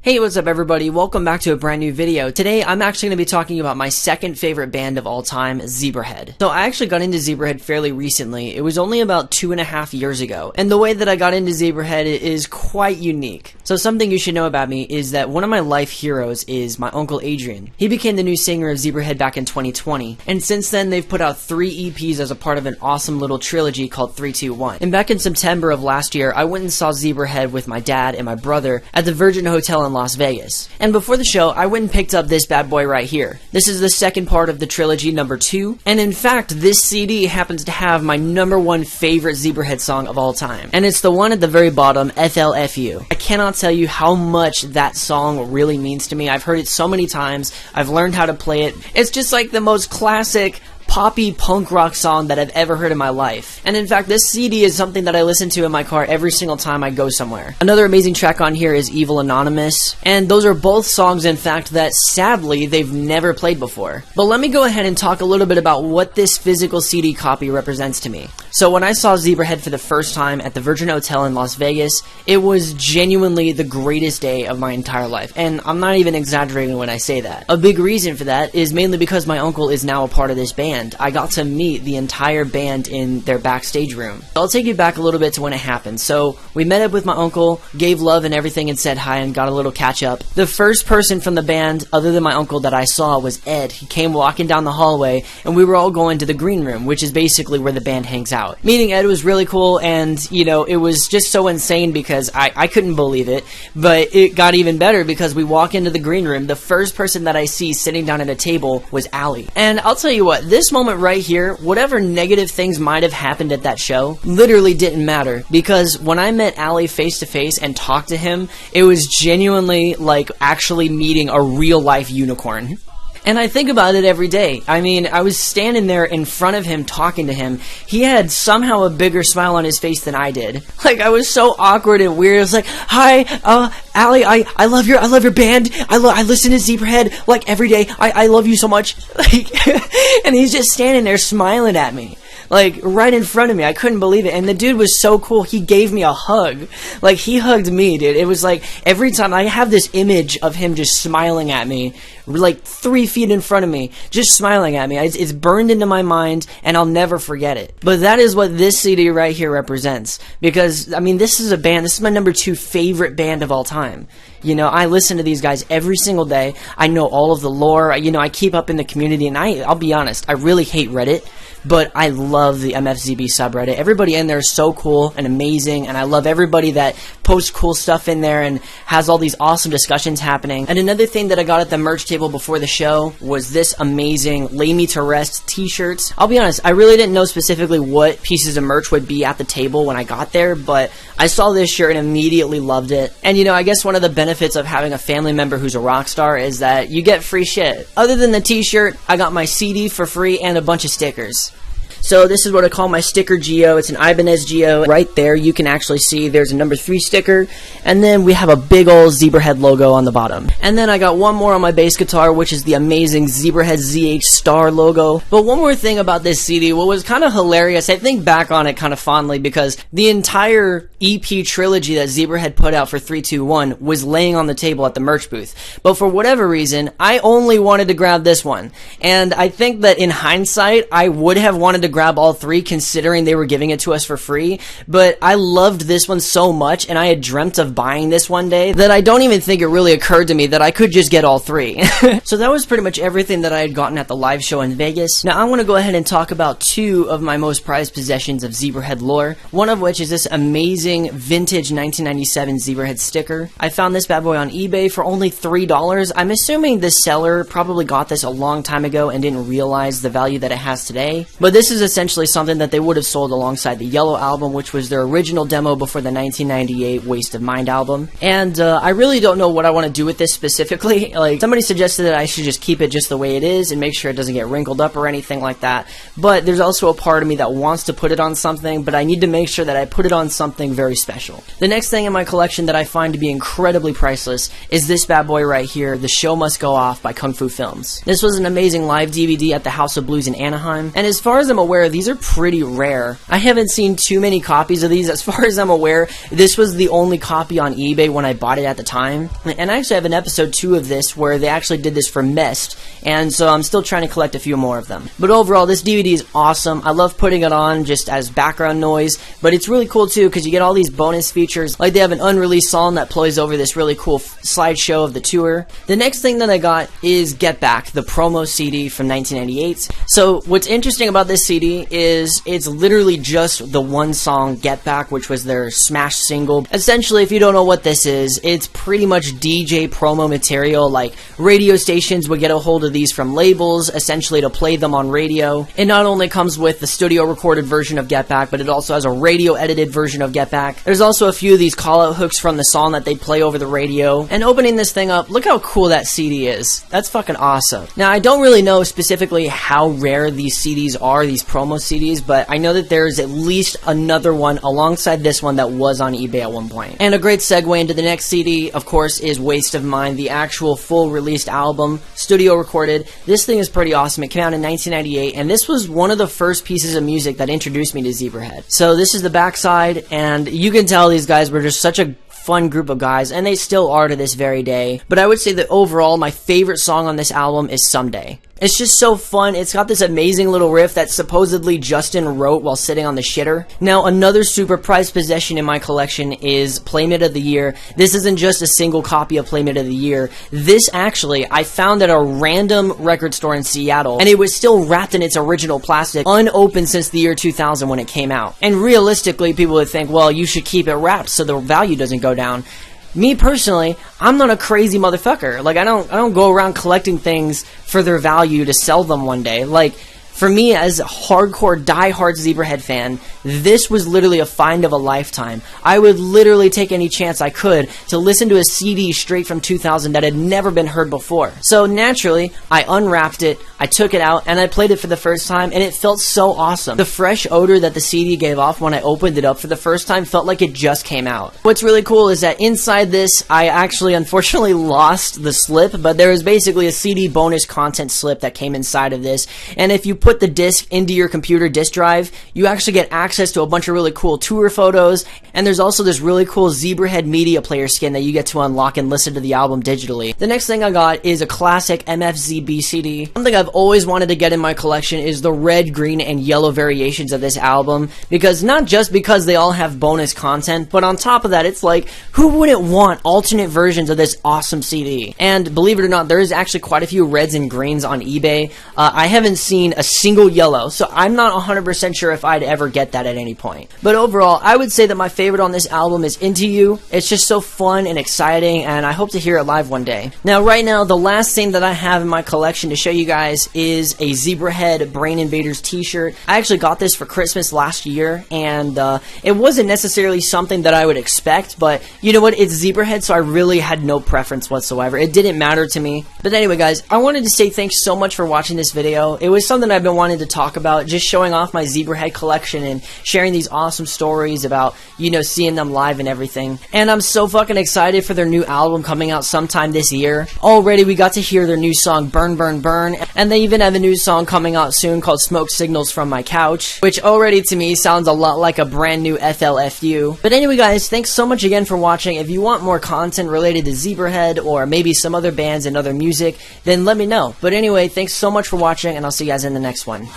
Hey, what's up everybody? Welcome back to a brand new video. Today, I'm actually going to be talking about my second favorite band of all time, Zebrahead. So I actually got into Zebrahead fairly recently. It was only about 2.5 years ago. And the way that I got into Zebrahead is quite unique. So something you should know about me is that one of my life heroes is my uncle Adrian. He became the new singer of Zebrahead back in 2020. And since then, they've put out 3 EPs as a part of an awesome little trilogy called 321. And back in September of last year, I went and saw Zebrahead with my dad and my brother at the Virgin Hotel in Las Vegas. And before the show, I went and picked up this bad boy right here. This is the second part of the trilogy, number 2. And in fact, this CD happens to have my #1 favorite Zebrahead song of all time. And it's the one at the very bottom, FLFU. I cannot tell you how much that song really means to me. I've heard it so many times. I've learned how to play it. It's just like the most classic poppy punk rock song that I've ever heard in my life. And in fact, this CD is something that I listen to in my car every single time I go somewhere. Another amazing track on here is Evil Anonymous, and those are both songs, in fact, that sadly they've never played before. But let me go ahead and talk a little bit about what this physical CD copy represents to me. So when I saw Zebrahead for the first time at the Virgin Hotel in Las Vegas, it was genuinely the greatest day of my entire life. And I'm not even exaggerating when I say that. A big reason for that is mainly because my uncle is now a part of this band. I got to meet the entire band in their backstage room. I'll take you back a little bit to when it happened. So we met up with my uncle, gave love and everything, and said hi and got a little catch up. The first person from the band other than my uncle that I saw was Ed. He came walking down the hallway and we were all going to the green room, which is basically where the band hangs out. Meeting Ed was really cool, and you know, it was just so insane because I couldn't believe it, but it got even better because we walk into the green room. The first person that I see sitting down at a table was Allie. And I'll tell you what, this moment right here, whatever negative things might have happened at that show, literally didn't matter, because when I met Allie face to face and talked to him, it was genuinely like actually meeting a real life unicorn. And I think about it every day. I mean, I was standing there in front of him talking to him. He had somehow a bigger smile on his face than I did. Like, I was so awkward and weird. I was like, "Hi, Allie, I love your band. I listen to Zebrahead like every day. I love you so much." Like, and he's just standing there smiling at me. Like, right in front of me. I couldn't believe it. And the dude was so cool. He gave me a hug. Like, he hugged me, dude. It was like, every time I have this image of him just smiling at me, like 3 feet in front of me, just smiling at me. It's burned into my mind, and I'll never forget it. But that is what this CD right here represents. Because, I mean, this is a band, this is my #2 favorite band of all time. You know, I listen to these guys every single day. I know all of the lore. You know, I keep up in the community, and I'll be honest, I really hate Reddit. But I love the MFZB subreddit. Everybody in there is so cool and amazing, and I love everybody that posts cool stuff in there and has all these awesome discussions happening. And another thing that I got at the merch table before the show was this amazing Lay Me to Rest t-shirts. I'll be honest, I really didn't know specifically what pieces of merch would be at the table when I got there, but I saw this shirt and immediately loved it. And you know, I guess one of the benefits of having a family member who's a rock star is that you get free shit. Other than the t-shirt, I got my CD for free and a bunch of stickers. So this is what I call my sticker geo. It's an Ibanez geo. Right there you can actually see there's a #3 sticker, and then we have a big old Zebrahead logo on the bottom. And then I got one more on my bass guitar, which is the amazing Zebrahead ZH Star logo. But one more thing about this CD, what was kind of hilarious, I think back on it kind of fondly, because the entire EP trilogy that Zebrahead put out for 321 was laying on the table at the merch booth. But for whatever reason, I only wanted to grab this one. And I think that in hindsight, I would have wanted to grab all 3 considering they were giving it to us for free, but I loved this one so much and I had dreamt of buying this one day that I don't even think it really occurred to me that I could just get all 3. So that was pretty much everything that I had gotten at the live show in Vegas. Now I want to go ahead and talk about 2 of my most prized possessions of Zebrahead lore, one of which is this amazing vintage 1997 Zebrahead sticker. I found this bad boy on eBay for only $3. I'm assuming the seller probably got this a long time ago and didn't realize the value that it has today, but this is essentially something that they would have sold alongside the Yellow album, which was their original demo before the 1998 Waste of Mind album. And I really don't know what I want to do with this specifically. Like, somebody suggested that I should just keep it just the way it is and make sure it doesn't get wrinkled up or anything like that. But there's also a part of me that wants to put it on something, but I need to make sure that I put it on something very special. The next thing in my collection that I find to be incredibly priceless is this bad boy right here, The Show Must Go Off by Kung Fu Films. This was an amazing live DVD at the House of Blues in Anaheim, and as far as I'm aware, aware, these are pretty rare. I haven't seen too many copies of these. As far as I'm aware, this was the only copy on eBay when I bought it at the time. And I actually have an episode 2 of this where they actually did this for Mist, and so I'm still trying to collect a few more of them. But overall, this DVD is awesome. I love putting it on just as background noise, but it's really cool too because you get all these bonus features, like they have an unreleased song that plays over this really cool slideshow of the tour. The next thing that I got is Get Back, the promo CD from 1998. So what's interesting about this CD is it's literally just the one song Get Back, which was their smash single. Essentially, if you don't know what this is, it's pretty much DJ promo material. Like radio stations would get a hold of these from labels, essentially to play them on radio. It not only comes with the studio recorded version of Get Back, but it also has a radio edited version of Get Back. There's also a few of these call out hooks from the song that they play over the radio. And opening this thing up, look how cool that CD is. That's fucking awesome. Now, I don't really know specifically how rare these CDs are, these promo CDs, but I know that there's at least another one alongside this one that was on eBay at one point. And a great segue into the next CD, of course, is Waste of Mind, the actual full released album, studio recorded. This thing is pretty awesome. It came out in 1998, and this was one of the first pieces of music that introduced me to Zebrahead. So this is the backside, and you can tell these guys were just such a fun group of guys, and they still are to this very day. But I would say that overall, my favorite song on this album is Someday. It's just so fun. It's got this amazing little riff that supposedly Justin wrote while sitting on the shitter. Now, another super prized possession in my collection is Playmate of the Year. This isn't just a single copy of Playmate of the Year. This actually, I found at a random record store in Seattle, and it was still wrapped in its original plastic, unopened since the year 2000 when it came out. And realistically, people would think, well, you should keep it wrapped so the value doesn't go down. Me personally, I'm not a crazy motherfucker. Like, I don't go around collecting things for their value to sell them one day. Like, for me, as a hardcore, die-hard Zebrahead fan, this was literally a find of a lifetime. I would literally take any chance I could to listen to a CD straight from 2000 that had never been heard before. So naturally, I unwrapped it, I took it out, and I played it for the first time, and it felt so awesome. The fresh odor that the CD gave off when I opened it up for the first time felt like it just came out. What's really cool is that inside this, I actually unfortunately lost the slip, but there was basically a CD bonus content slip that came inside of this, and if you put the disc into your computer disk drive, you actually get access to a bunch of really cool tour photos, and there's also this really cool Zebrahead media player skin that you get to unlock and listen to the album digitally. The next thing I got is a classic MFZB CD. Something I've always wanted to get in my collection is the red, green, and yellow variations of this album, because not just because they all have bonus content, but on top of that, it's like, who wouldn't want alternate versions of this awesome CD? And believe it or not, there is actually quite a few reds and greens on eBay. I haven't seen a single yellow, so I'm not 100% sure if I'd ever get that at any point. But overall, I would say that my favorite on this album is Into You. It's just so fun and exciting, and I hope to hear it live one day. Now, right now, the last thing that I have in my collection to show you guys is a Zebrahead Brain Invaders t-shirt. I actually got this for Christmas last year, and it wasn't necessarily something that I would expect, but you know what, it's Zebrahead, so I really had no preference whatsoever. It didn't matter to me. But anyway, guys, I wanted to say thanks so much for watching this video. It was something I've been wanting to talk about, just showing off my Zebrahead collection and sharing these awesome stories about, you know, seeing them live and everything. And I'm so fucking excited for their new album coming out sometime this year. Already we got to hear their new song Burn Burn Burn, and they even have a new song coming out soon called Smoke Signals from My Couch, which already to me sounds a lot like a brand new FLFU. But anyway, guys, thanks so much again for watching. If you want more content related to Zebrahead or maybe some other bands and other music, then let me know. But anyway, thanks so much for watching, and I'll see you guys in the next one.